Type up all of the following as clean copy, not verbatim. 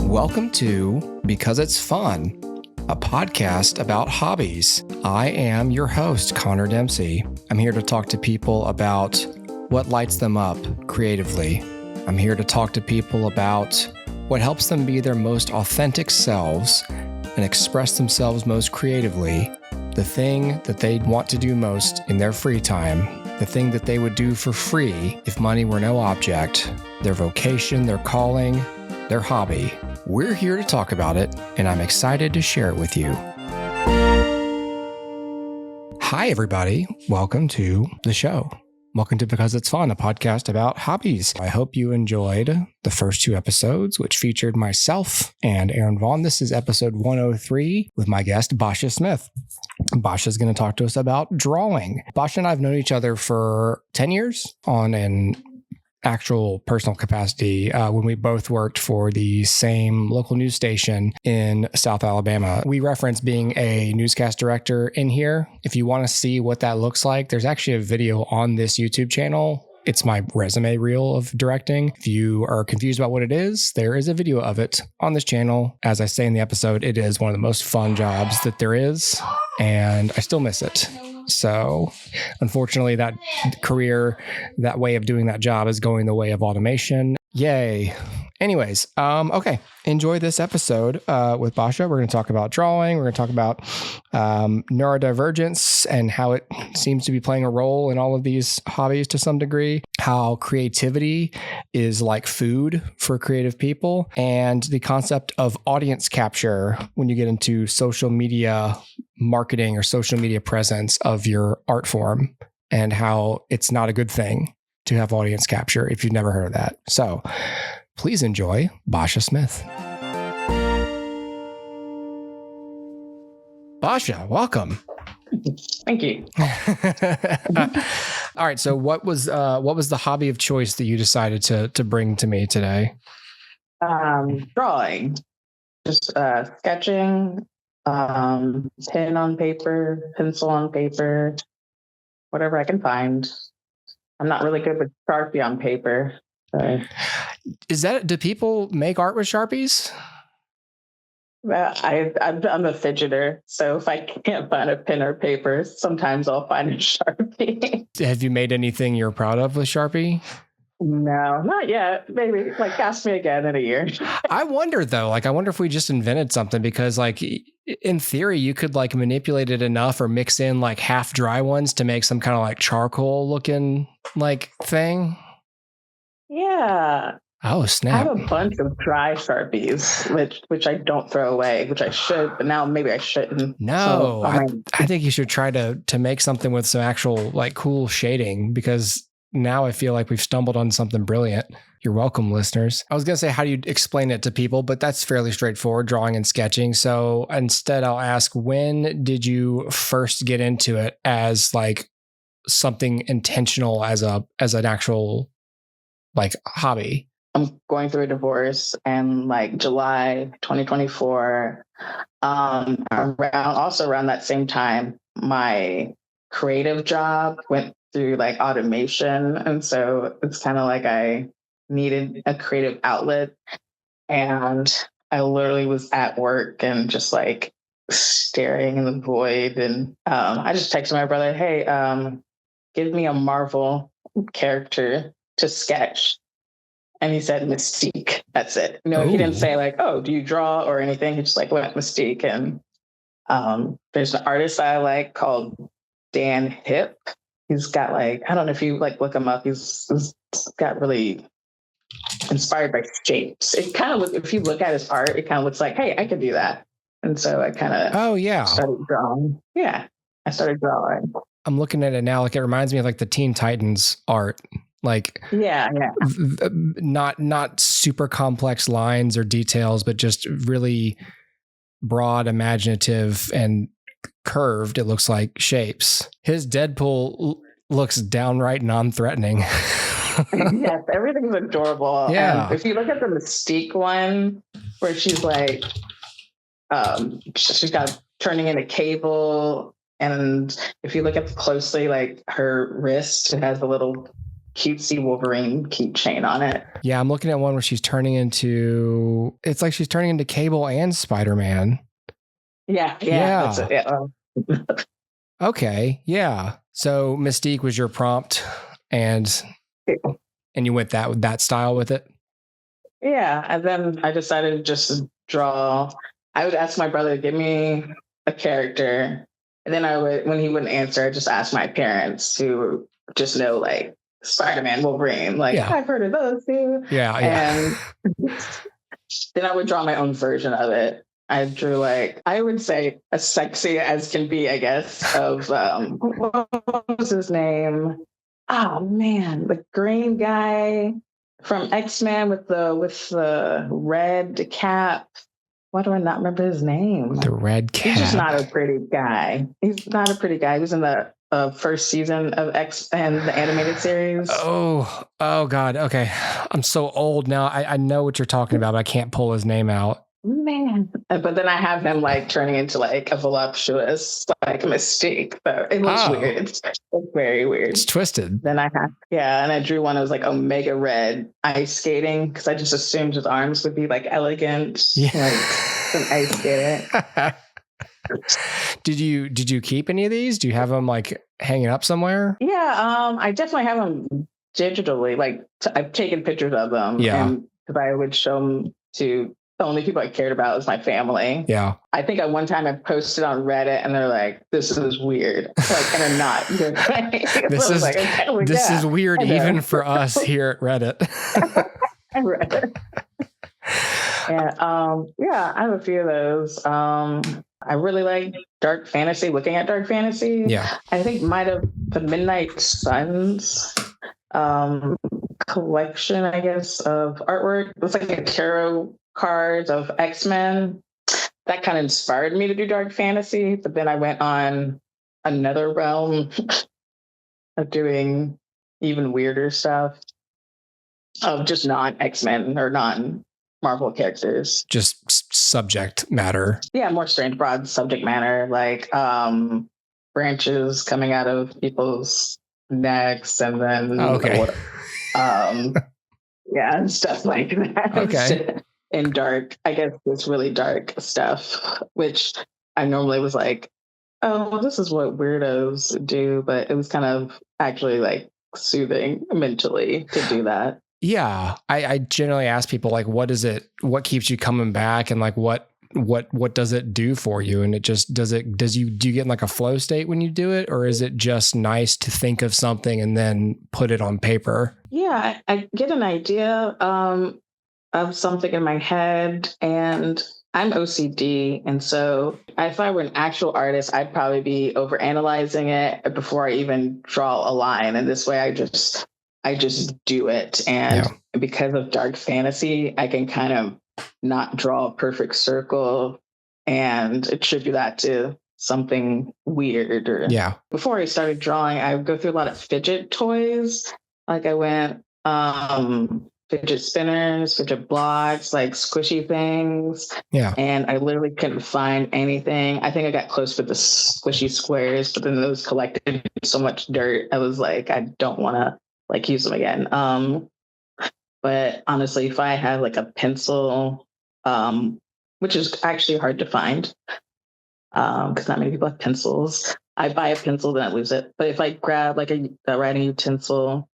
Welcome to Because It's Fun, a podcast about hobbies. I am your host, Connor Dempsey. I'm here to talk to people about what lights them up creatively. I'm here to talk to people about what helps them be their most authentic selves and express themselves most creatively, the thing that they want to do most in their free time, the thing that they would do for free if money were no object, their vocation, their calling, their hobby. We're here to talk about it, and I'm excited to share it with you. Hi, everybody. Welcome to the show. Welcome to Because It's Fun, a podcast about hobbies. I hope you enjoyed the first two episodes, which featured myself and Aaron Vaughn. This is episode 103 with my guest, Basia Smith. Basia is going to talk to us about drawing. Basia and I have known each other for 10 years on an actual personal capacity when we both worked for the same local news station in South Alabama. We reference being a newscast director in here. If you want to see what that looks like, there's actually a video on this YouTube channel. It's my resume reel of directing. If you are confused about what it is, there is a video of it on this channel. As I say in the episode, it is one of the most fun jobs that there is, and I still miss it. So unfortunately, that career, that way of doing that job is going the way of automation. Yay. Anyways, okay. Enjoy this episode with Basia. We're going to talk about drawing. We're going to talk about neurodivergence and how it seems to be playing a role in all of these hobbies to some degree, how creativity is like food for creative people, and the concept of audience capture when you get into social media marketing or social media presence of your art form, and how it's not a good thing to have audience capture if you've never heard of that. So please enjoy Basia Smith. Basia, welcome. Thank you. All right. So what was the hobby of choice that you decided to bring to me today? Drawing, just sketching, pen on paper, pencil on paper, whatever I can find. I'm not really good with Sharpie on paper. So. Do people make art with Sharpies? I'm a fidgeter, so if I can't find a pen or paper, sometimes I'll find a Sharpie. Have you made anything you're proud of with Sharpie? No, not yet. Maybe ask me again in a year. I wonder though, I wonder if we just invented something, because in theory you could manipulate it enough or mix in half dry ones to make some kind of charcoal looking thing. Yeah. Oh, snap. I have a bunch of dry Sharpies, which I don't throw away, which I should, but now maybe I shouldn't. No, so, I think you should try to make something with some actual cool shading, because now I feel like we've stumbled on something brilliant. You're welcome, listeners. I was going to say, how do you explain it to people? But that's fairly straightforward, drawing and sketching. So instead, I'll ask, when did you first get into it as something intentional, as an actual hobby? I'm going through a divorce, and July 2024, around that same time, my creative job went through automation. And so it's kind of I needed a creative outlet. And I literally was at work and just staring in the void. And I just texted my brother, hey, give me a Marvel character to sketch. And he said Mystique. That's it. He didn't say oh, do you draw or anything? He just went Mystique. And there's an artist I like called Dan Hip. He's got I don't know if you look him up. He's got really inspired by shapes. It kind of, if you look at his art, it kind of looks hey, I could do that. And so I kind of started drawing. Yeah, I started drawing. I'm looking at it now. It reminds me of the Teen Titans art. Not super complex lines or details, but just really broad, imaginative, and curved. It looks like shapes. His Deadpool looks downright non-threatening. Yes, everything's adorable. Yeah. And if you look at the Mystique one, where she's she's got turning into Cable. And if you look at closely, like her wrist, it has a little cutesy Wolverine keychain on it. Yeah, I'm looking at one where she's turning into, it's like she's turning into Cable and Spider-Man. Yeah. That's it. Yeah. Okay, yeah. So Mystique was your prompt, and you went that style with it? Yeah, and then I decided to just draw. I would ask my brother to give me a character, and then I would, when he wouldn't answer, I just ask my parents who just know like Spider-Man, Wolverine. Like, Yeah. I've heard of those too. Yeah. And then I would draw my own version of it. I drew like, I would say as sexy as can be, I guess, of what was his name? Oh man, the green guy from X-Men with the red cap. Why do I not remember his name? The red cap. He's just not a pretty guy. He's not a pretty guy. He was in the first season of X-Men, the animated series. Oh God. Okay. I'm so old now. I know what you're talking about, but I can't pull his name out. Man. But then I have him like turning into like a voluptuous like Mystique. So it looks weird. It's very weird. It's twisted. Then I have, and I drew one that was like Omega Red ice skating because I just assumed his arms would be like elegant, like some ice skating. Did you keep any of these? Do you have them like hanging up somewhere? Yeah, I definitely have them digitally. Like I've taken pictures of them. Yeah. And because I would show them to the only people I cared about was my family. Yeah. I think at one time I posted on Reddit and they're like, this is weird. Like, and they're not. This is, like, okay, this is weird even for us here at Reddit. Reddit. Yeah, I have a few of those. I really like dark fantasy, looking at dark fantasy. Yeah. I think might have the Midnight Suns collection, I guess, of artwork. It's like a tarot cards of X-Men. That kind of inspired me to do dark fantasy, but then I went on another realm of doing even weirder stuff of just non-X-Men or non-Marvel characters. Just subject matter. Yeah, more strange, broad subject matter, like branches coming out of people's necks and then yeah, and stuff like that. Okay. And dark, I guess it's really dark stuff, which I normally was like, oh, well, this is what weirdos do, but it was kind of actually like soothing mentally to do that. Yeah. I generally ask people like, what keeps you coming back? And like, what does it do for you? And it just, do you get in like a flow state when you do it? Or is it just nice to think of something and then put it on paper? Yeah, I get an idea of something in my head, and I'm OCD. And so if I were an actual artist, I'd probably be overanalyzing it before I even draw a line. And this way I just do it. And because of dark fantasy, I can kind of not draw a perfect circle and attribute that to something weird. Or before I started drawing, I would go through a lot of fidget toys. Like I went fidget spinners, fidget blocks, like squishy things. Yeah. And I literally couldn't find anything. I think I got close with the squishy squares, but then those collected so much dirt. I was like, I don't want to like use them again. But honestly, if I have like a pencil, which is actually hard to find, because not many people have pencils. I buy a pencil, then I lose it. But if I grab like a writing utensil,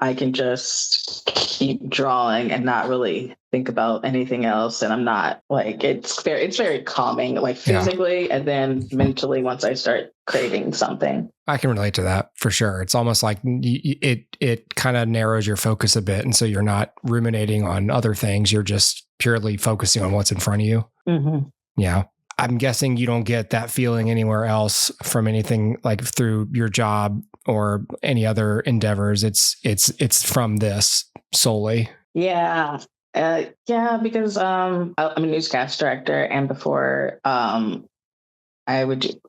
I can just keep drawing and not really think about anything else. And I'm not like, it's very calming, like physically, and then mentally once I start creating something. I can relate to that for sure. It's almost like it kind of narrows your focus a bit. And so you're not ruminating on other things. You're just purely focusing on what's in front of you. Mm-hmm. Yeah. I'm guessing you don't get that feeling anywhere else from anything like through your job or any other endeavors. It's from this solely. Yeah. Because I'm a newscast director, and before I would do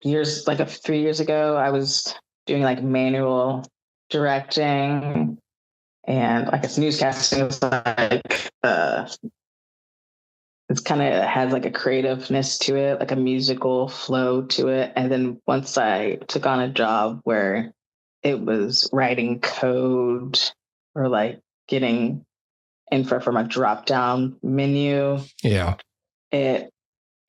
3 years ago, I was doing like manual directing, and I guess newscasting is like it's kind of has like a creativeness to it, like a musical flow to it. And then once I took on a job where it was writing code or like getting info from a drop down menu, Yeah. it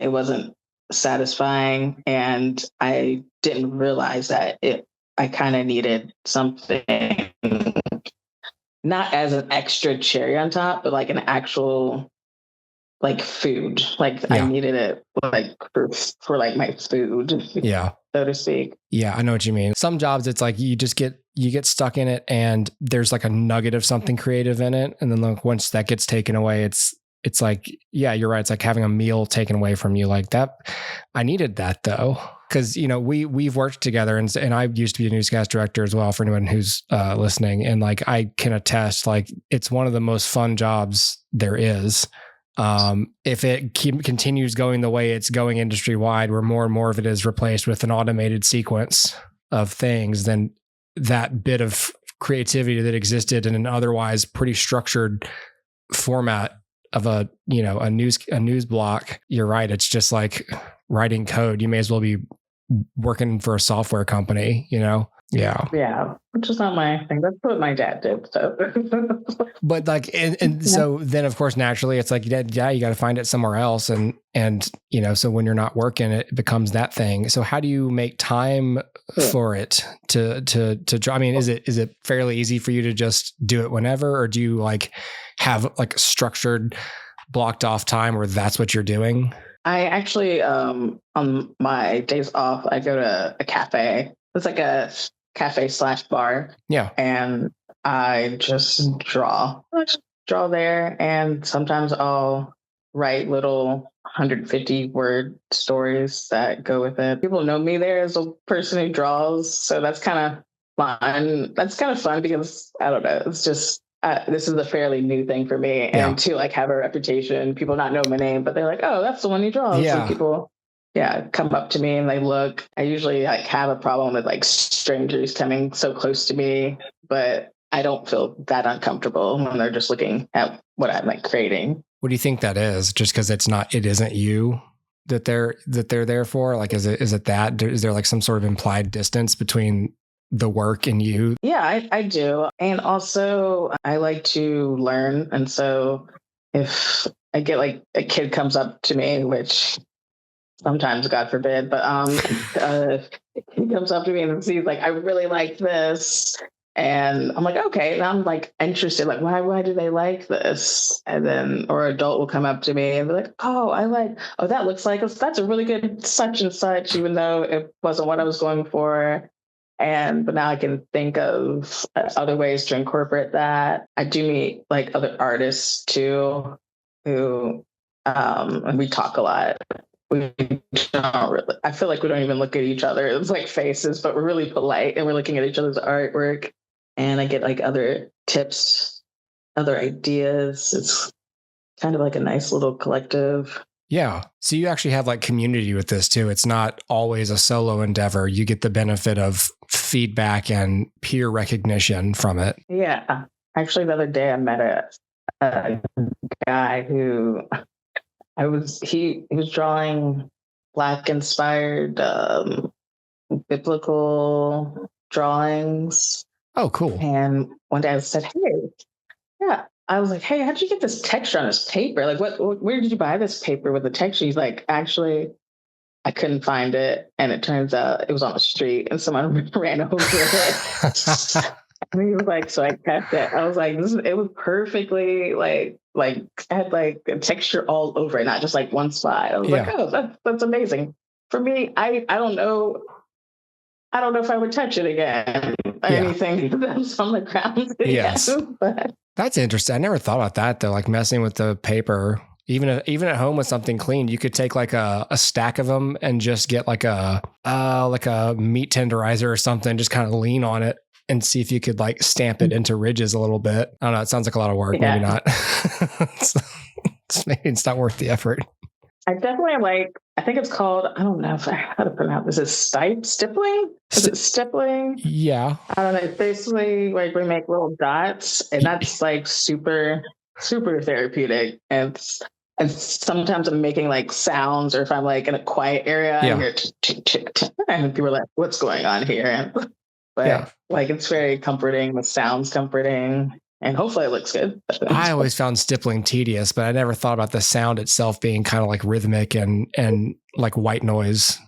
wasn't satisfying, and I didn't realize that I kind of needed something not as an extra cherry on top, but like an actual like food. Like I needed it like for like my food. Yeah. So to speak. Yeah, I know what you mean. Some jobs it's like you get stuck in it and there's like a nugget of something creative in it. And then like once that gets taken away, it's like, yeah, you're right. It's like having a meal taken away from you like that. I needed that though. Cause you know, we've worked together and I used to be a newscast director as well for anyone who's listening. And like, I can attest, like it's one of the most fun jobs there is. If it continues going the way it's going industry wide, where more and more of it is replaced with an automated sequence of things, then that bit of creativity that existed in an otherwise pretty structured format of a news block, you're right. It's just like writing code. You may as well be working for a software company, you know? Yeah, which is not my thing. That's what my dad did. So, but like, and so then of course naturally it's like, yeah, you got to find it somewhere else, and you know, so when you're not working, it becomes that thing. So how do you make time for it to draw? I mean, is it fairly easy for you to just do it whenever, or do you like have like structured, blocked off time where that's what you're doing? I actually, on my days off, I go to a cafe. It's like a cafe/bar. Yeah. And I just draw. I just draw there. And sometimes I'll write little 150 word stories that go with it. People know me there as a person who draws. So that's kind of fun. That's kind of fun because I don't know. It's just, this is a fairly new thing for me. And to like have a reputation, people not know my name, but they're like, oh, that's the one who draws. Yeah. So people come up to me and they look. I usually like have a problem with like strangers coming so close to me, but I don't feel that uncomfortable when they're just looking at what I'm like creating. What do you think that is? Just because it isn't you that they're there for? Like, is it that? Is there like some sort of implied distance between the work and you? Yeah, I do. And also I like to learn. And so if I get like a kid comes up to me, which sometimes, God forbid, but he comes up to me and sees like, I really like this. And I'm like, okay. And I'm like interested, like, why do they like this? And then, or adult will come up to me and be like, that looks like, that's a really good such and such, even though it wasn't what I was going for. But now I can think of other ways to incorporate that. I do meet like other artists too, who, and we talk a lot. We don't really, I feel like we don't even look at each other. It's like faces, but we're really polite and we're looking at each other's artwork. And I get like other tips, other ideas. It's kind of like a nice little collective. Yeah. So you actually have like community with this too. It's not always a solo endeavor. You get the benefit of feedback and peer recognition from it. Yeah. Actually, the other day I met a guy who he was drawing Black inspired biblical drawings. Oh, cool. And one day I said, I was like, hey, how'd you get this texture on this paper? Like, where did you buy this paper with the texture? He's like, actually, I couldn't find it. And it turns out it was on the street and someone ran over it. And he was like, so I kept it. I was like, it was perfectly like had like a texture all over it, not just like one spot. I was like, oh, that's amazing. For me, I don't know. I don't know if I would touch it again. Anything that's on the ground. Yes. But that's interesting. I never thought about that though. Like messing with the paper, even at home with something clean, you could take like a stack of them and just get like a meat tenderizer or something, just kind of lean on it and see if you could like stamp it into ridges a little bit. I don't know. It sounds like a lot of work. Maybe not. Maybe it's not worth the effort. I definitely like, I think it's called, I don't know how to pronounce this. Is it stippling? Is it stippling? Yeah. I don't know. It's basically like we make little dots, and that's like super, super therapeutic. And And sometimes I'm making like sounds, or if I'm like in a quiet area, I hear and people are like, "What's going on here?" But like, it's very comforting. The sound's comforting, and hopefully it looks good. I always found stippling tedious, but I never thought about the sound itself being kind of like rhythmic and like white noise.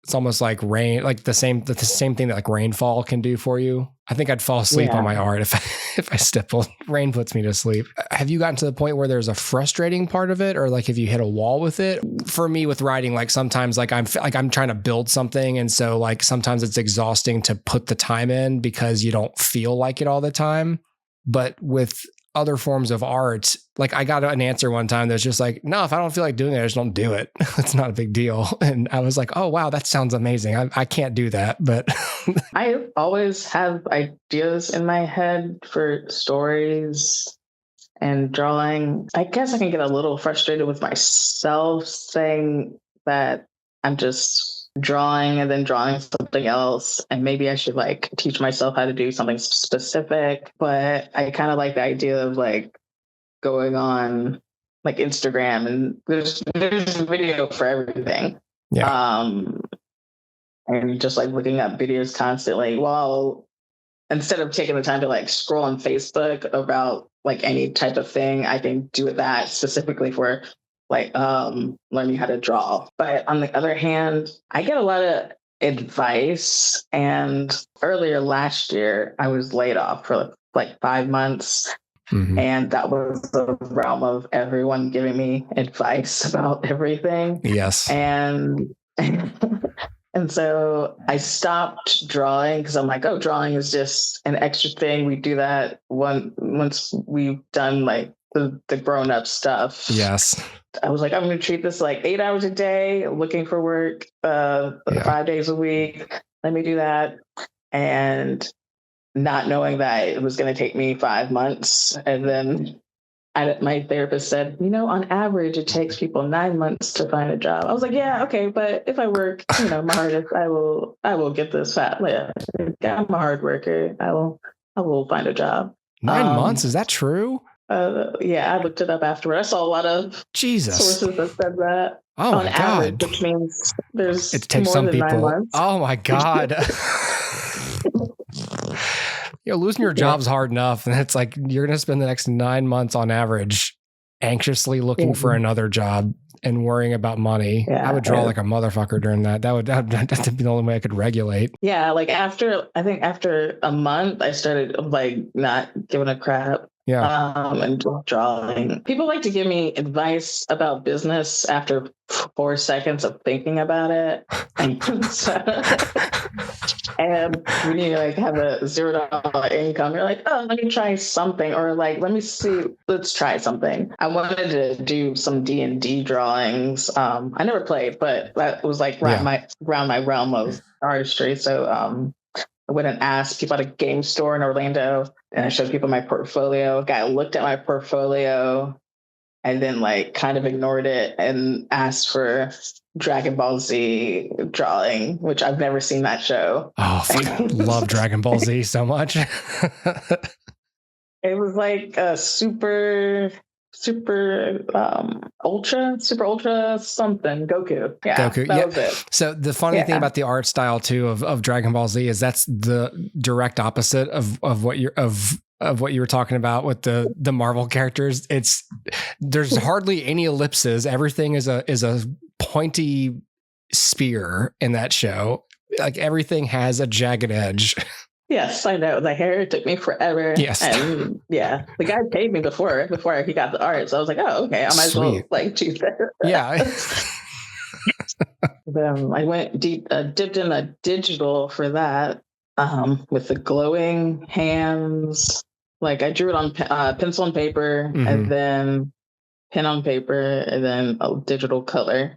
It's almost like rain, like the same thing that like rainfall can do for you. I think I'd fall asleep on my art if I stippled. Rain puts me to sleep. Have you gotten to the point where there's a frustrating part of it, or like have you hit a wall with it? For me, with writing, like sometimes like I'm trying to build something, and so like sometimes it's exhausting to put the time in because you don't feel like it all the time. But with other forms of art, like I got an answer one time that's just like, no, if I don't feel like doing it, I just don't do it. It's not a big deal. And I was like, oh, wow, that sounds amazing. I can't do that. But I always have ideas in my head for stories and drawing. I guess I can get a little frustrated with myself saying that I'm just drawing and then drawing something else, and maybe I should like teach myself how to do something specific. But I kind of like the idea of like going on like Instagram, and there's a video for everything. And just like looking up videos constantly, while instead of taking the time to like scroll on Facebook about like any type of thing, I can do that specifically for like learning how to draw. But on the other hand, I get a lot of advice, and earlier last year I was laid off for like 5 months. And that was the realm of everyone giving me advice about everything. Yes. And so I stopped drawing because I'm like, oh, drawing is just an extra thing. We do that once we've done like the grown-up stuff. Yes. I was like, I'm going to treat this like 8 hours a day, looking for work 5 days a week. Let me do that. And not knowing that it was going to take me 5 months. And then my therapist said, on average, it takes people 9 months to find a job. I was like, yeah, okay. But if I work, my hardest, I will get this fat. Yeah, I'm a hard worker. I will find a job. 9 months? Is that true? Yeah, I looked it up afterward. I saw a lot of sources that said that. Oh my average, God. Which means it takes more some than people. 9 months. Oh my God. Losing your job's hard enough, and it's like you're going to spend the next 9 months on average anxiously looking for another job and worrying about money. I would draw like a motherfucker during that. That would be the only way I could regulate. Yeah, like after a month, I started like not giving a crap. And drawing. People like to give me advice about business after 4 seconds of thinking about it. And when you like have a $0 income, you're like, oh, let me try something, or like, let's try something. I wanted to do some D&D drawings. I never played, but that was like around my realm of artistry. So I went and asked people at a game store in Orlando, and I showed people my portfolio. Guy looked at my portfolio and then like kind of ignored it and asked for Dragon Ball Z drawing, which I've never seen that show. Oh, love Dragon Ball Z so much. It was like a super ultra something Goku. Goku. That was it. So the funny thing about the art style too of Dragon Ball Z is that's the direct opposite of what you were talking about with the Marvel characters. There's hardly any ellipses. Everything is a pointy spear in that show. Like everything has a jagged edge. Yes, I know. The hair took me forever. Yes. And the guy paid me before he got the art. So I was like, oh, okay, I might as well like do that. Yeah. Then I went dipped in the digital for that, with the glowing hands. Like I drew it on pencil and paper, and then pen on paper, and then a digital color.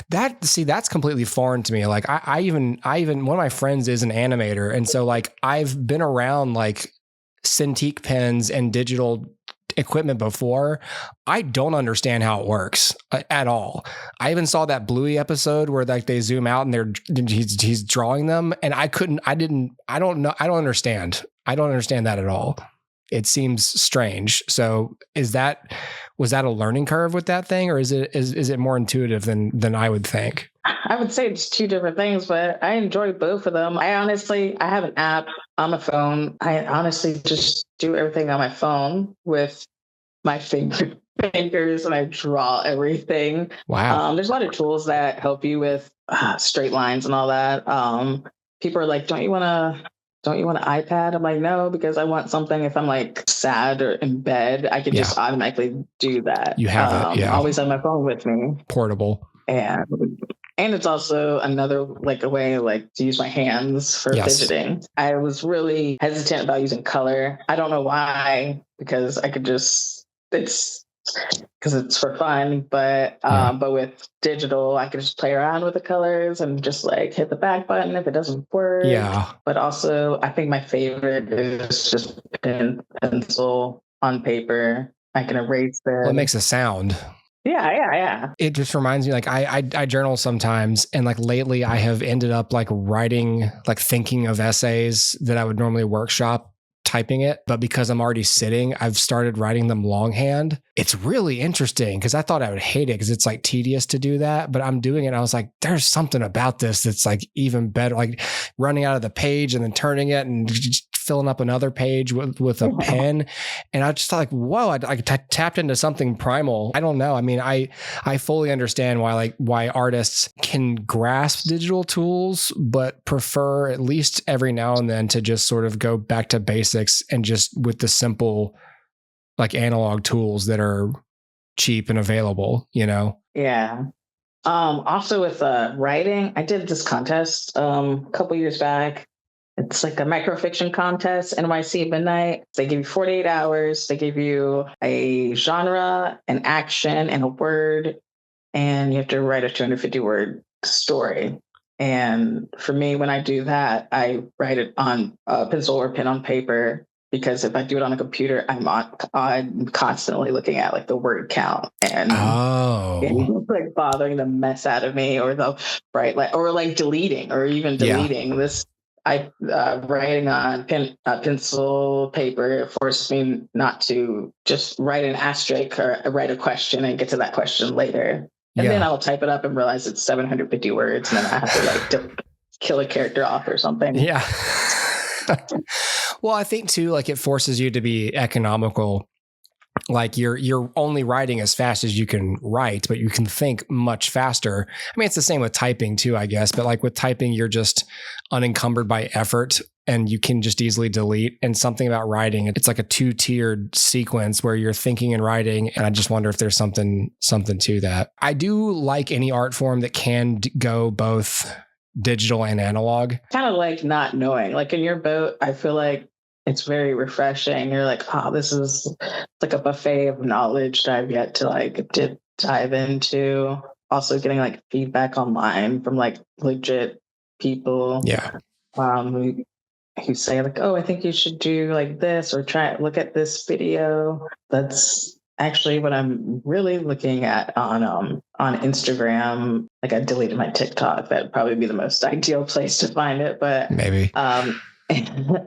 That's completely foreign to me. Like I even one of my friends is an animator. And so like I've been around like Cintiq pens and digital equipment before. I don't understand how it works at all. I even saw that Bluey episode where like they zoom out and he's drawing them. And I don't understand. I don't understand that at all. it seems strange. So was that a learning curve with that thing, or is it more intuitive than I would think? I would say it's two different things, but I enjoy both of them. I have an app on my phone. I honestly just do everything on my phone with my fingers, and I draw everything. Wow. There's a lot of tools that help you with straight lines and all that. People are like, don't you want an iPad? I'm like, no, because I want something if I'm like sad or in bed, I can just automatically do that. You have it. Yeah. Always have my phone with me. Portable. And it's also another like a way like to use my hands for fidgeting. I was really hesitant about using color. I don't know why, because I could just it's for fun. But with digital, I could just play around with the colors and just like hit the back button if it doesn't work. Yeah. But also, I think my favorite is just pencil on paper. I can erase it. Well, it makes a sound. Yeah. It just reminds me, like I journal sometimes, and like lately I have ended up like writing, like thinking of essays that I would normally workshop typing it, but because I'm already sitting, I've started writing them longhand. It's really interesting because I thought I would hate it because it's like tedious to do that, but I'm doing it. And I was like, there's something about this that's like even better, like running out of the page and then turning it and filling up another page with a pen. And I just thought like, whoa, I tapped into something primal. I don't know. I mean, I fully understand why artists can grasp digital tools, but prefer at least every now and then to just sort of go back to basics and just with the simple like analog tools that are cheap and available, you know? Yeah. Also with writing, I did this contest a couple years back. It's like a microfiction contest, NYC Midnight. They give you 48 hours. They give you a genre, an action, and a word. And you have to write a 250-word story. And for me, when I do that, I write it on a pencil or pen on paper, because if I do it on a computer, I'm constantly looking at like the word count and it's like bothering the mess out of me, or the deleting this. Writing on pencil paper forced me not to just write an asterisk or write a question and get to that question later. And then I'll type it up and realize it's 750 words, and then I have to like kill a character off or something. Yeah. Well, I think too, like it forces you to be economical. Like you're only writing as fast as you can write, but you can think much faster. I mean, it's the same with typing too, I guess. But like with typing, you're just unencumbered by effort and you can just easily delete. And something about writing, it's like a 2-tiered sequence where you're thinking and writing. And I just wonder if there's something to that. I do like any art form that can go both digital and analog. Kind of like not knowing, like in your boat, I feel like it's very refreshing. You're like, oh, this is like a buffet of knowledge that I've yet to like dive into. Also getting like feedback online from like legit people. Yeah. Who say like, oh, I think you should do like this, or look at this video. That's actually what I'm really looking at on Instagram. Like I deleted my TikTok. That'd probably be the most ideal place to find it. But maybe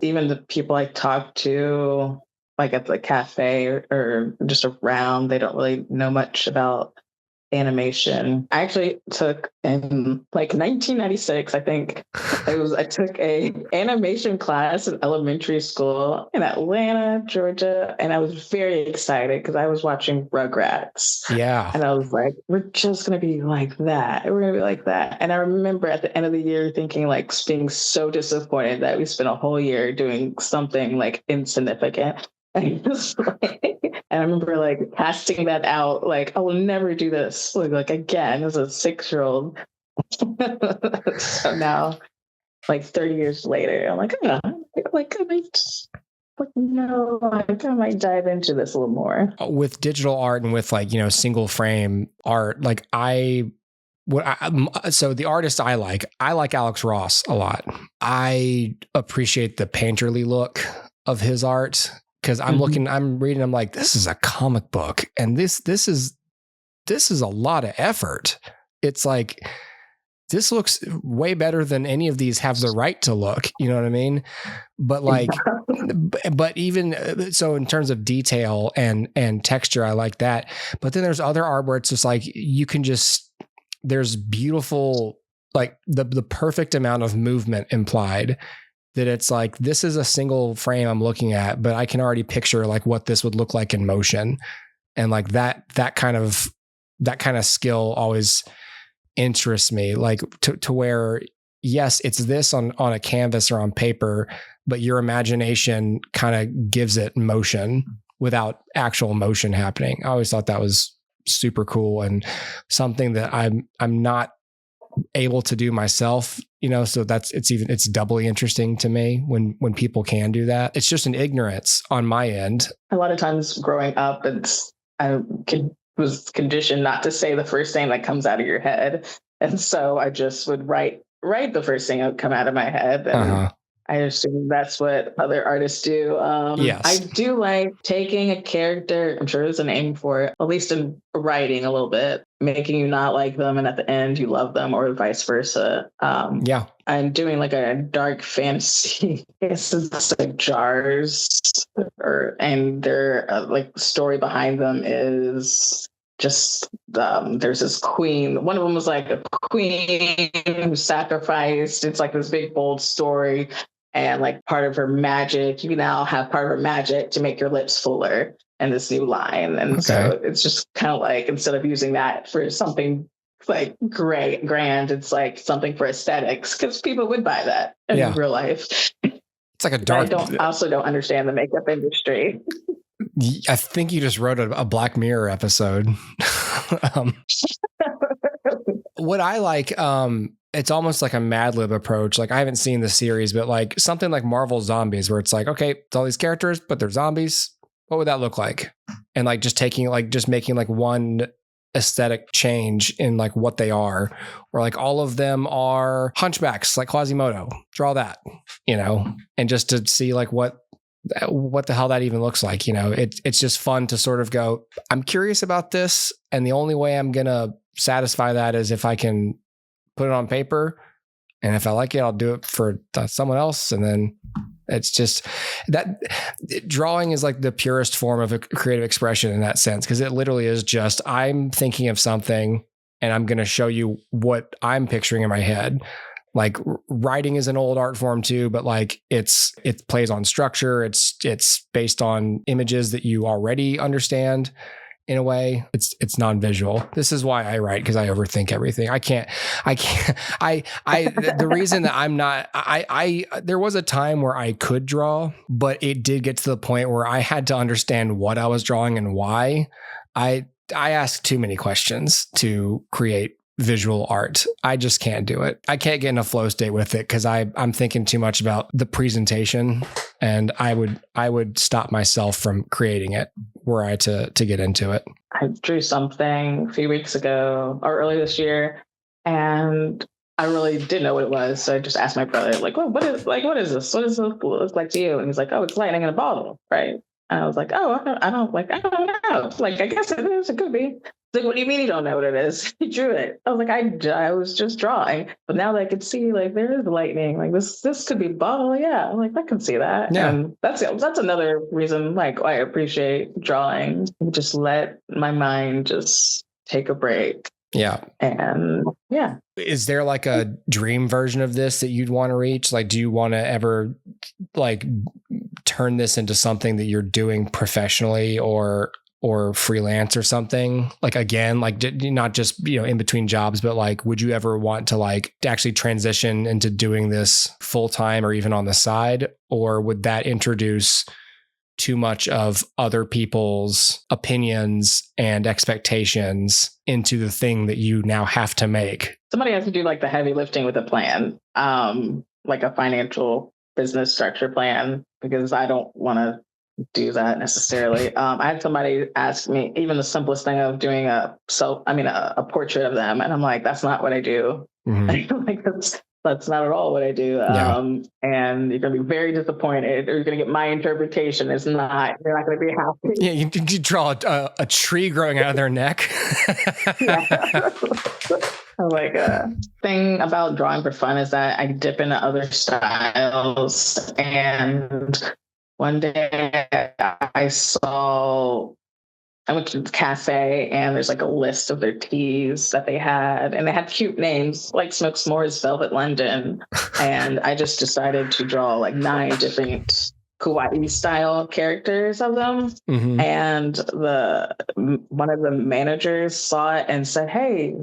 even the people I talk to, like at the cafe or just around, they don't really know much about animation. I actually took in like 1996, I think I took a animation class in elementary school in Atlanta, Georgia, and I was very excited because I was watching Rugrats. Yeah. And I was like, we're just going to be like that. We're going to be like that. And I remember at the end of the year thinking like being so disappointed that we spent a whole year doing something like insignificant. And I remember like casting that out, like I will never do this like again as a 6-year-old. So now, like 30 years later, I'm like, oh, I might dive into this a little more. With digital art and with like, single frame art, like so the artist I like Alex Ross a lot. I appreciate the painterly look of his art. Because I'm reading, I'm like, this is a comic book, and this is a lot of effort. It's like this looks way better than any of these have the right to look. You know what I mean? But like, but even so in terms of detail and texture, I like that. But then there's other art where it's just like, you can just, there's beautiful, like the perfect amount of movement implied, that it's like, this is a single frame I'm looking at, but I can already picture like what this would look like in motion. And like that kind of skill always interests me, like to where, yes, it's this on a canvas or on paper, but your imagination kind of gives it motion without actual motion happening. I always thought that was super cool and something that I'm not able to do myself, you know, so it's doubly interesting to me when people can do that. It's just an ignorance on my end. A lot of times growing up, I was conditioned not to say the first thing that comes out of your head. And so I just would write the first thing that would come out of my head. And I assume that's what other artists do. Yes. I do like taking a character, I'm sure there's a name for it, at least in writing a little bit, making you not like them and at the end you love them, or vice versa. I'm doing like a dark fantasy. It's like jars, and their like the story behind them is just there's this queen. One of them was like a queen who sacrificed. It's like this big bold story. And like part of her magic, you now have part of her magic to make your lips fuller in this new line. And so it's just kind of like, instead of using that for something like grand, it's like something for aesthetics, because people would buy that in real life. It's like a dark. I also don't understand the makeup industry. I think you just wrote a Black Mirror episode. What I like, it's almost like a Mad Lib approach. Like I haven't seen the series, but like something like Marvel Zombies, where it's like, okay, it's all these characters, but they're zombies. What would that look like? And like just making like one aesthetic change in like what they are, or like all of them are hunchbacks, like Quasimodo. Draw that, you know, and just to see like what the hell that even looks like, you know. It's just fun to sort of go, I'm curious about this, and the only way I'm gonna satisfy that is if I can put it on paper, and if I like it, I'll do it for someone else. And then it's just that drawing is like the purest form of a creative expression in that sense, because it literally is just, I'm thinking of something and I'm going to show you what I'm picturing in my head. Like writing is an old art form too, but like it plays on structure. It's based on images that you already understand. In a way, it's non-visual. This is why I write, because I overthink everything. The reason that I'm not, there was a time where I could draw, but it did get to the point where I had to understand what I was drawing and why. I ask too many questions to create visual art. I just can't do it. I can't get in a flow state with it because I'm thinking too much about the presentation, and I would stop myself from creating it were I to get into it. I drew something a few weeks ago or early this year, and I really didn't know what it was. So I just asked my brother, like, what is this? What does this look like to you? And he's like, oh, it's lightning in a bottle, right? And I was like, oh, I don't know. Like, I guess it is. It could be. Like, what do you mean you don't know what it is? You drew it. I was like, I was just drawing. But now that I could see, like, there is lightning. Like, this could be a bottle. Yeah. I'm like, I can see that. Yeah. And that's another reason, like, why I appreciate drawing. Just let my mind just take a break. Yeah. And yeah. Is there like a dream version of this that you'd want to reach? Like, do you want to ever like turn this into something that you're doing professionally or freelance or something? Like, again, like not just, you know, in between jobs, but like, would you ever want to like actually transition into doing this full time or even on the side? Or would that introduce too much of other people's opinions and expectations into the thing that you now have to make? Somebody has to do like the heavy lifting with a plan, like a financial business structure plan, because I don't want to do that necessarily. I had somebody ask me even the simplest thing of doing a portrait of them. And I'm like, that's not what I do. Mm-hmm. Like, that's not at all what I do. And you're going to be very disappointed, or you're going to get my interpretation. You're not going to be happy. Yeah. You draw a tree growing out of their neck. Like a thing about drawing for fun is that I dip into other styles. And one day I went to the cafe and there's like a list of their teas that they had, and they had cute names like Smoke S'mores, Velvet London. And I just decided to draw like 9 different Hawaii style characters of them. Mm-hmm. And one of the managers saw it and said, "Hey,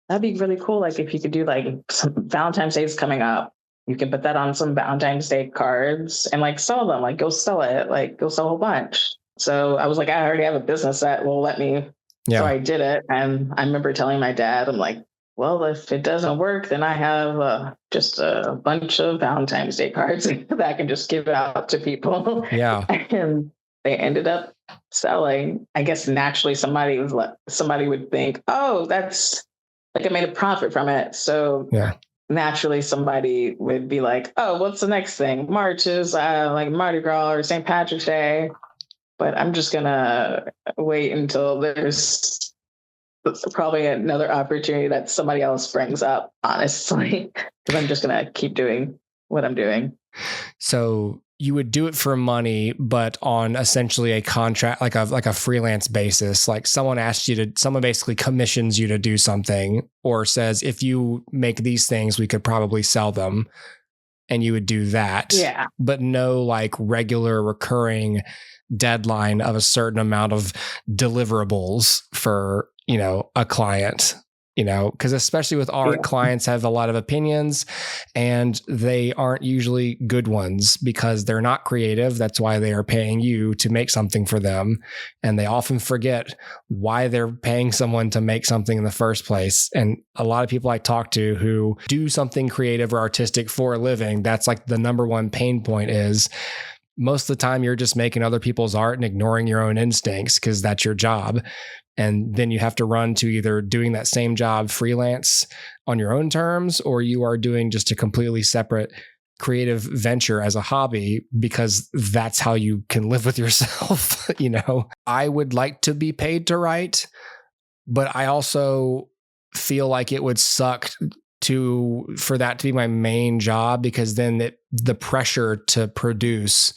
that'd be really cool. Like if you could do like some Valentine's Day is coming up. You can put that on some Valentine's Day cards and like sell them, like go sell it, like go sell a whole bunch." So I was like, I already have a business that will let me. Yeah. So I did it. And I remember telling my dad, I'm like, well, if it doesn't work, then I have just a bunch of Valentine's Day cards that I can just give out to people. Yeah. And they ended up selling. I guess naturally somebody would think, oh, that's like I made a profit from it. So yeah. Naturally somebody would be like, oh, what's the next thing? March is like Mardi Gras or St. Patrick's Day. But I'm just going to wait until there's probably another opportunity that somebody else brings up, honestly, because I'm just going to keep doing what I'm doing. So you would do it for money, but on essentially a contract, like a freelance basis, like someone basically commissions you to do something or says, if you make these things, we could probably sell them. And you would do that. Yeah. But no like regular recurring deadline of a certain amount of deliverables for, a client, because especially with art, clients have a lot of opinions and they aren't usually good ones because they're not creative. That's why they are paying you to make something for them. And they often forget why they're paying someone to make something in the first place. And a lot of people I talk to who do something creative or artistic for a living, that's like the number one pain point is most of the time you're just making other people's art and ignoring your own instincts because that's your job. And then you have to run to either doing that same job freelance on your own terms, or you are doing just a completely separate creative venture as a hobby because that's how you can live with yourself. I would like to be paid to write, but I also feel like it would suck for that to be my main job because then the pressure to produce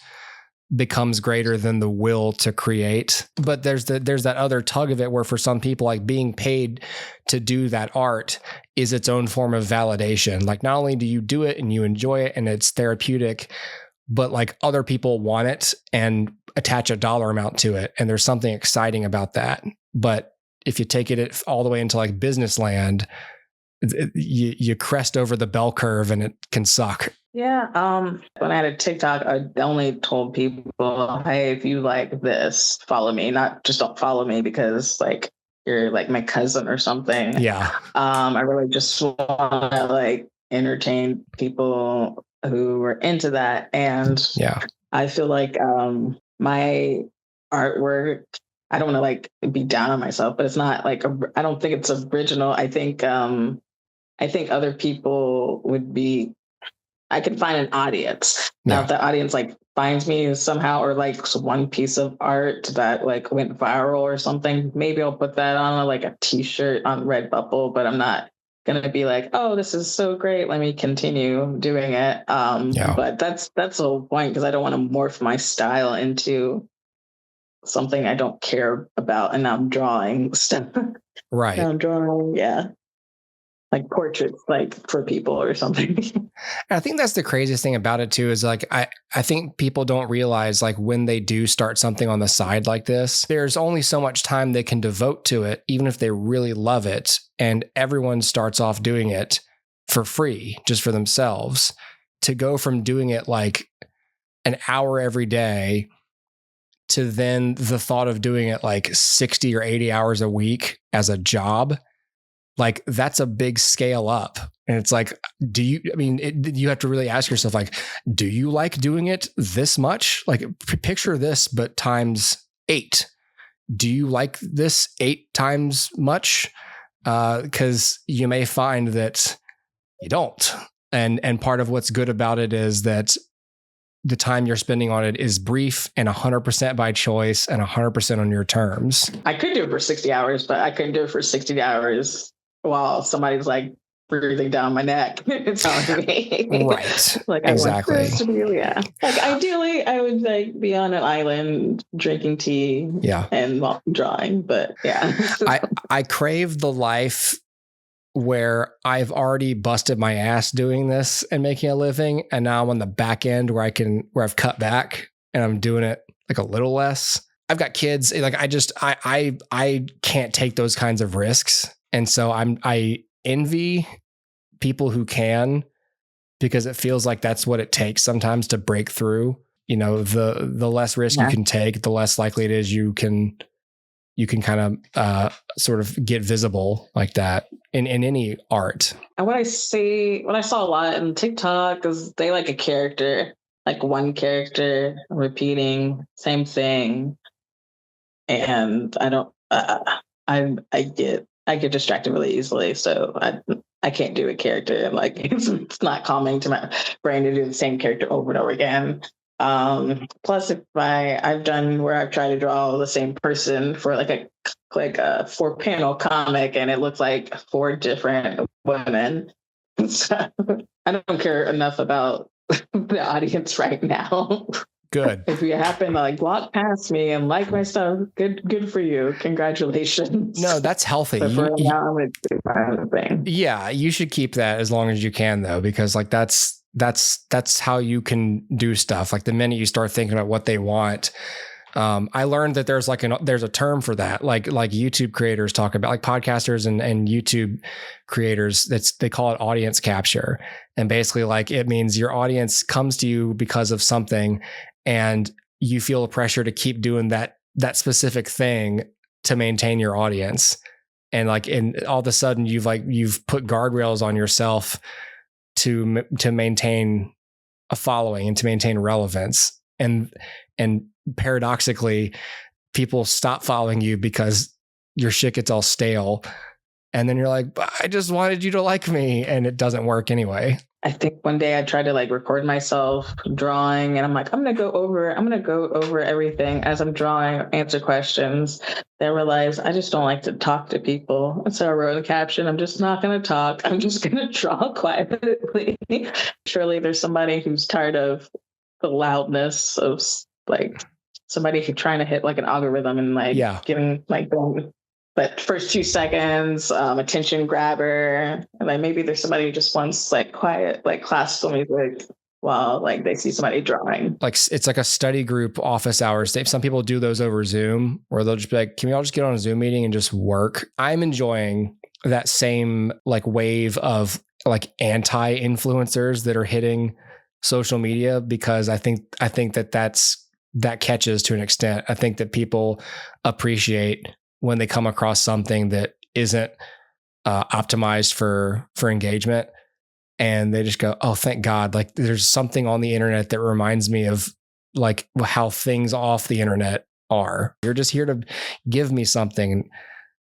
becomes greater than the will to create. But there's that other tug of it where for some people, like being paid to do that art is its own form of validation. Like not only do you do it and you enjoy it and it's therapeutic, but like other people want it and attach a dollar amount to it. And there's something exciting about that. But if you take it all the way into like business land, you crest over the bell curve and it can suck. Yeah. When I had a TikTok, I only told people, hey, if you like this, follow me. Not just don't follow me because like you're like my cousin or something. Yeah. I really just want to like entertain people who were into that. And yeah, I feel like my artwork, I don't want to like be down on myself, but it's not like I don't think it's original. I think other people would be. I could find an audience. Now, if the audience like finds me somehow, or like one piece of art that like went viral or something, maybe I'll put that on like a T-shirt on Redbubble. But I'm not gonna be like, oh, this is so great, let me continue doing it. But that's the whole point because I don't want to morph my style into something I don't care about, and I'm drawing stuff. Right. I'm drawing, like portraits, like for people or something. I think that's the craziest thing about it too, is like, I think people don't realize like when they do start something on the side like this, there's only so much time they can devote to it, even if they really love it. And everyone starts off doing it for free, just for themselves. To go from doing it like an hour every day to then the thought of doing it like 60 or 80 hours a week as a job, like that's a big scale up. And it's like, you have to really ask yourself, like, do you like doing it this much? Like picture this, but times 8. Do you like this 8 times much? Because you may find that you don't. And part of what's good about it is that the time you're spending on it is brief and 100% by choice and 100% on your terms. I could do it for 60 hours, but I couldn't do it for 60 hours while somebody's like breathing down my neck telling me Right. like I want Exactly. this to be, yeah. Like ideally I would like be on an island drinking tea and drawing, but yeah. I crave the life where I've already busted my ass doing this and making a living, and now I'm on the back end where I've cut back and I'm doing it like a little less. I've got kids. Like I can't take those kinds of risks. And so I envy people who can, because it feels like that's what it takes sometimes to break through. You know, the less risk you can take, the less likely it is you can kind of sort of get visible like that in any art. And what I saw a lot in TikTok is they like a character, like one character repeating same thing. And I don't, I get distracted really easily. So I can't do a character. Like it's not calming to my brain to do the same character over and over again. Plus, if I've done where I've tried to draw the same person for like a 4-panel comic, and it looks like 4 different women. So I don't care enough about the audience right now. Good. If you happen to like walk past me and like my stuff, good for you. Congratulations. No, that's healthy. Yeah, you should keep that as long as you can, though, because like that's how you can do stuff. Like the minute you start thinking about what they want, I learned that there's a term for that. Like YouTube creators talk about, like podcasters and YouTube creators, they call it audience capture. And basically like it means your audience comes to you because of something, and you feel the pressure to keep doing that specific thing to maintain your audience. And all of a sudden you've put guardrails on yourself to maintain a following and to maintain relevance. And paradoxically, people stop following you because your shit gets all stale. And then you're like, I just wanted you to like me. And it doesn't work anyway. I think one day I tried to like record myself drawing, and I'm like, I'm going to go over everything as I'm drawing, answer questions. Then I realized I just don't like to talk to people. And so I wrote a caption, I'm just not going to talk. I'm just going to draw quietly. Surely there's somebody who's tired of the loudness of like somebody who's trying to hit like an algorithm and like getting like but first 2 seconds, attention grabber. And like maybe there's somebody who just wants like quiet, like classical music while like they see somebody drawing. Like it's like a study group office hours. Some people do those over Zoom, where they'll just be like, can we all just get on a Zoom meeting and just work? I'm enjoying that same like wave of like anti-influencers that are hitting social media, because I think that catches to an extent. I think that people appreciate when they come across something that isn't optimized for engagement, and they just go, oh, thank God. Like there's something on the internet that reminds me of like how things off the internet are. You're just here to give me something.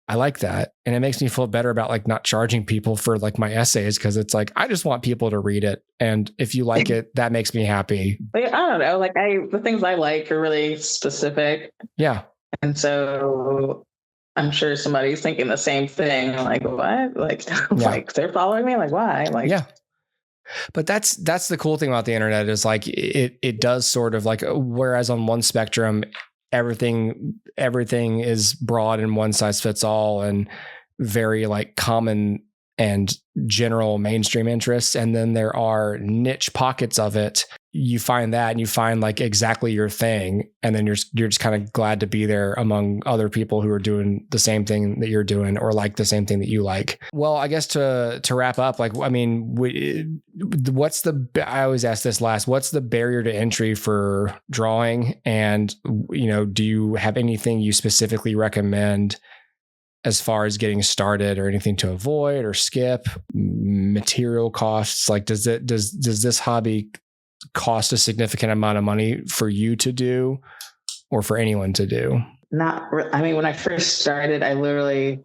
I like that. And it makes me feel better about like not charging people for like my essays, because it's like, I just want people to read it. And if you like it, that makes me happy. I don't know. Like the things I like are really specific. Yeah. And so I'm sure somebody's thinking the same thing. Like, what? Like, like they're following me? Like, why? Like, yeah. But that's the cool thing about the internet is like it does sort of like, whereas on one spectrum, everything is broad and one size fits all and very like common and general mainstream interests. And then there are niche pockets of it. You find that and you find like exactly your thing. And then you're just kind of glad to be there among other people who are doing the same thing that you're doing or like the same thing that you like. Well, I guess to wrap up, like, I mean, I always ask this last, what's the barrier to entry for drawing? And, you know, do you have anything you specifically recommend as far as getting started, or anything to avoid or skip? Material costs? Like, does this hobby cost a significant amount of money for you to do or for anyone to do? I mean, when I first started, I literally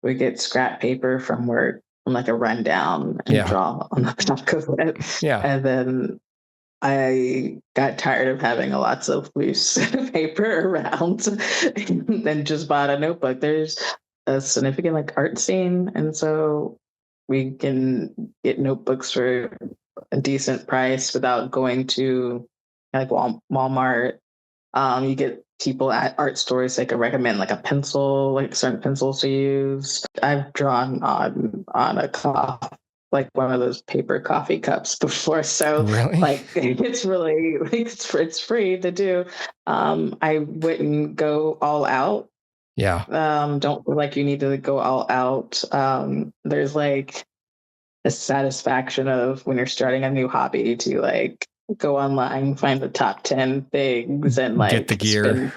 would get scrap paper from work on like a rundown and draw on the back of it. Yeah. And then I got tired of having lots of loose paper around and then just bought a notebook. There's a significant like art scene, and so we can get notebooks for a decent price without going to like Walmart. You get people at art stores that can recommend like a pencil, like certain pencils to use. I've drawn on a like one of those paper coffee cups before, so Really? like it's really like it's free to do. I wouldn't go all out. Yeah. Don't feel like you need to go all out. There's like the satisfaction of when you're starting a new hobby to like go online, find the top 10 things and like get the gear.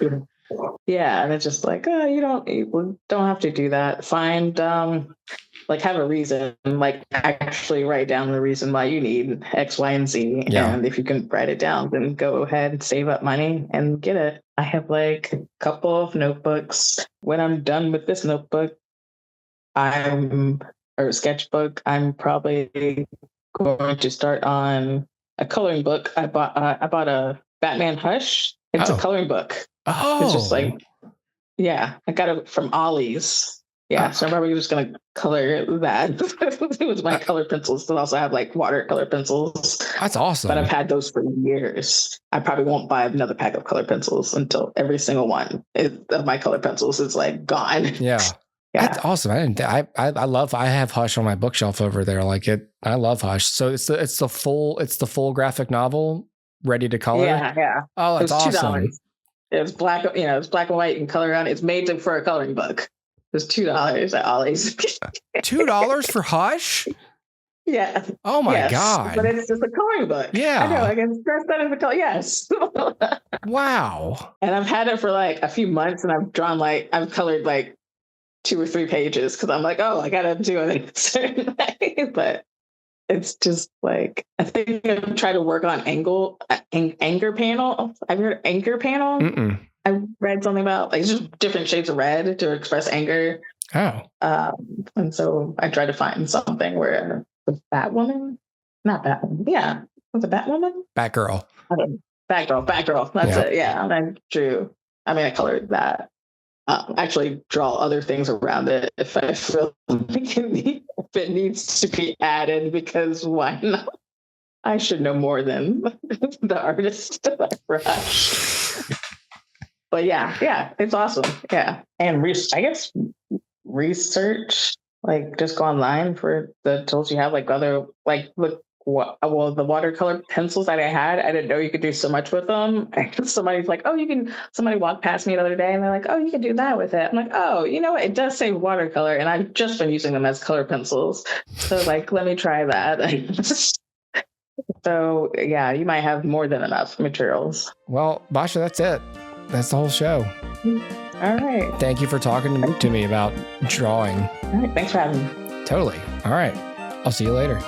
Yeah. And it's just like, oh, you don't have to do that. Find, like have a reason, like actually write down the reason why you need X, Y, and Z. Yeah. And if you can write it down, then go ahead and save up money and get it. I have like a couple of notebooks. When I'm done with this notebook, or sketchbook, I'm probably going to start on a coloring book. I bought a Batman Hush. It's a coloring book. It's just like, yeah, I got it from Ollie's. Yeah, so I'm probably just gonna color that with my color pencils. But also have like watercolor pencils. That's awesome. But I've had those for years. I probably won't buy another pack of color pencils until every single one of my color pencils is like gone. Yeah. Yeah. That's awesome. I have Hush on my bookshelf over there. Like it, I love Hush. So it's the full graphic novel ready to color. Yeah. Oh, that's awesome. $2. It was black, it's black and white and color on it. It's made for a coloring book. It was $2 at Ollie's. $2 for Hush? Yeah. Oh my God. But it's just a coloring book. Yeah. I know. I can express that as a color. Yes. Wow. And I've had it for like a few months, and I've colored like 2 or 3 pages because I'm like, oh, I gotta do it a certain way. But it's just like, I think I'm trying to work on anger panel. Have you heard of anger panel? Mm-mm. I read something about like just different shades of red to express anger. Oh. And so I tried to find something where the Batwoman, not Batwoman, yeah, was it Batwoman? Batgirl. Batgirl. That's it. Yeah, and I colored that. Actually draw other things around it if I feel like if it needs to be added, because why not? I should know more than the artist brush. But yeah, it's awesome. Yeah, and I guess research, like just go online for the tools you have, like other like look. The watercolor pencils that I had, I didn't know you could do so much with them. Somebody's like, oh, you can. Somebody walked past me the other day and they're like, oh, you can do that with it. I'm like, oh, you know what? It does say watercolor, and I've just been using them as color pencils. So like, let me try that. So yeah, you might have more than enough materials. Well, Basia, that's it. That's the whole show. All right. Thank you for talking to me about drawing. All right. Thanks for having me. Totally. All right. I'll see you later.